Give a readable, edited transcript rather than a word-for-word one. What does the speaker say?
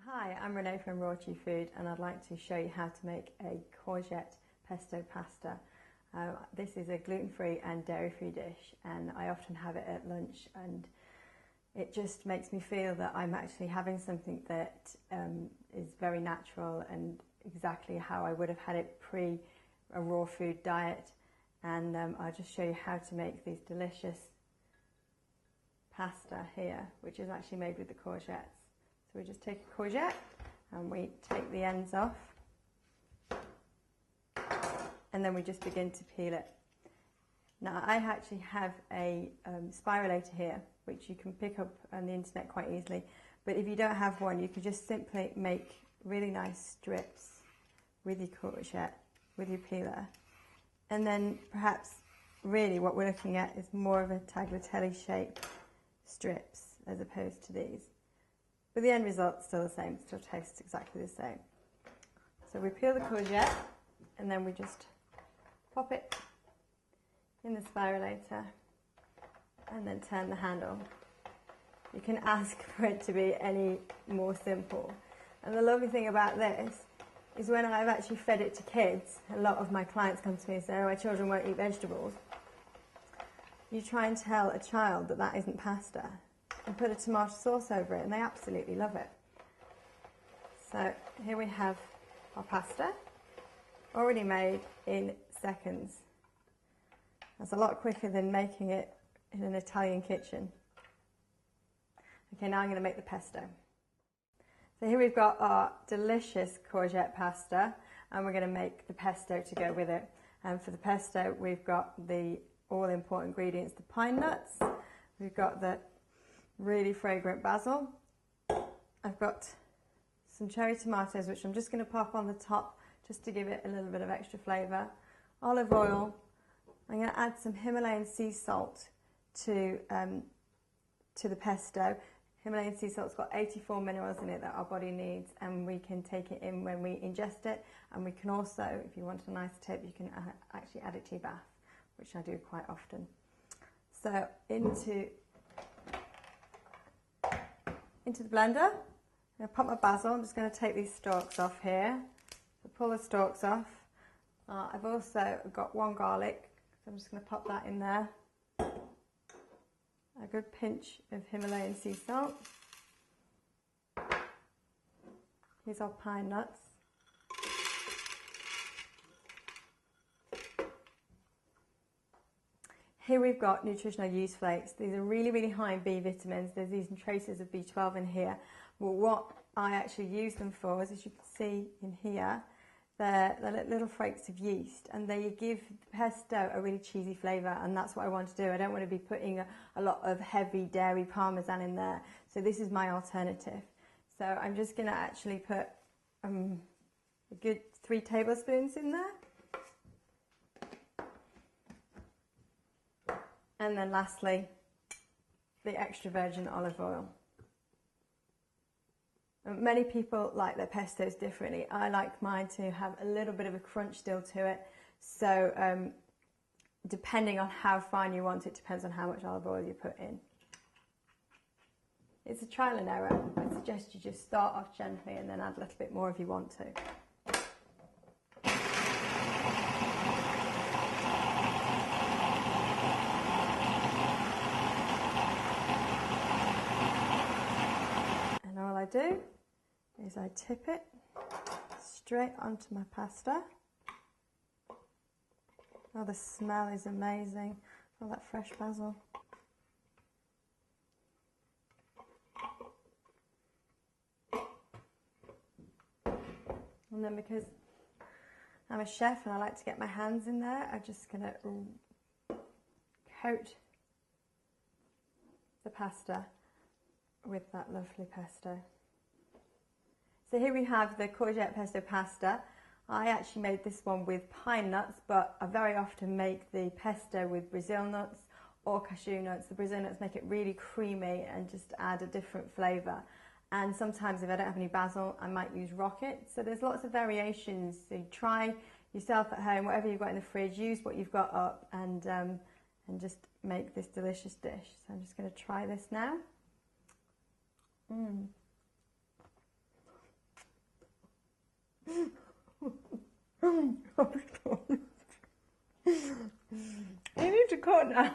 Hi, I'm Renee from Rawchi Food and I'd like to show you how to make a courgette pesto pasta. This is a gluten-free and dairy-free dish and I often have it at lunch, and it just makes me feel that I'm actually having something that is very natural and exactly how I would have had it pre a raw food diet. And I'll just show you how to make these delicious pasta here, which is actually made with the courgettes. So we just take a courgette and we take the ends off, and then we just begin to peel it. Now I actually have a spiralator here, which you can pick up on the internet quite easily, but if you don't have one, you can just simply make really nice strips with your courgette, with your peeler, and then perhaps really what we're looking at is more of a tagliatelle shape strips as opposed to these. But the end result's still the same, it still tastes exactly the same. So we peel the courgette and then we just pop it in the spiralator and then turn the handle. You can ask for it to be any more simple. And the lovely thing about this is when I've actually fed it to kids, a lot of my clients come to me and say, oh, my children won't eat vegetables. You try and tell a child that that isn't pasta and put a tomato sauce over it and they absolutely love it. So here we have our pasta, already made in seconds. That's a lot quicker than making it in an Italian kitchen. Okay, now I'm going to make the pesto. So here we've got our delicious courgette pasta and we're going to make the pesto to go with it. And for the pesto we've got the all-important ingredients, the pine nuts, we've got the really fragrant basil, I've got some cherry tomatoes which I'm just going to pop on the top just to give it a little bit of extra flavour, olive oil, I'm going to add some Himalayan sea salt to the pesto. Himalayan sea salt's got 84 minerals in it that our body needs, and we can take it in when we ingest it, and we can also, if you want a nice tip, you can actually add it to your bath, which I do quite often. So into the blender, I'm going to pop my basil. I'm just going to take these stalks off here. So pull the stalks off. I've also got one garlic, so I'm just going to pop that in there. A good pinch of Himalayan sea salt. Here's our pine nuts. Here we've got nutritional yeast flakes. These are really, really high in B vitamins. There's even traces of B12 in here. Well, what I actually use them for is, as you can see in here, they're little flakes of yeast, and they give the pesto a really cheesy flavour, and that's what I want to do. I don't want to be putting a lot of heavy dairy parmesan in there, so this is my alternative. So I'm just going to actually put a good 3 tablespoons in there. And then lastly, the extra virgin olive oil. Many people like their pestos differently. I like mine to have a little bit of a crunch still to it. So depending on how fine you want it, depends on how much olive oil you put in. It's a trial and error. I suggest you just start off gently and then add a little bit more if you want to. Do is I tip it straight onto my pasta. Oh, the smell is amazing. All that fresh basil. And then, because I'm a chef and I like to get my hands in there, I'm just going to coat the pasta with that lovely pesto. So here we have the courgette pesto pasta. I actually made this one with pine nuts, but I very often make the pesto with Brazil nuts or cashew nuts. The Brazil nuts make it really creamy and just add a different flavour. And sometimes if I don't have any basil, I might use rocket. So there's lots of variations. So you try yourself at home, whatever you've got in the fridge, use what you've got up and just make this delicious dish. So I'm just going to try this now. You need to cut now.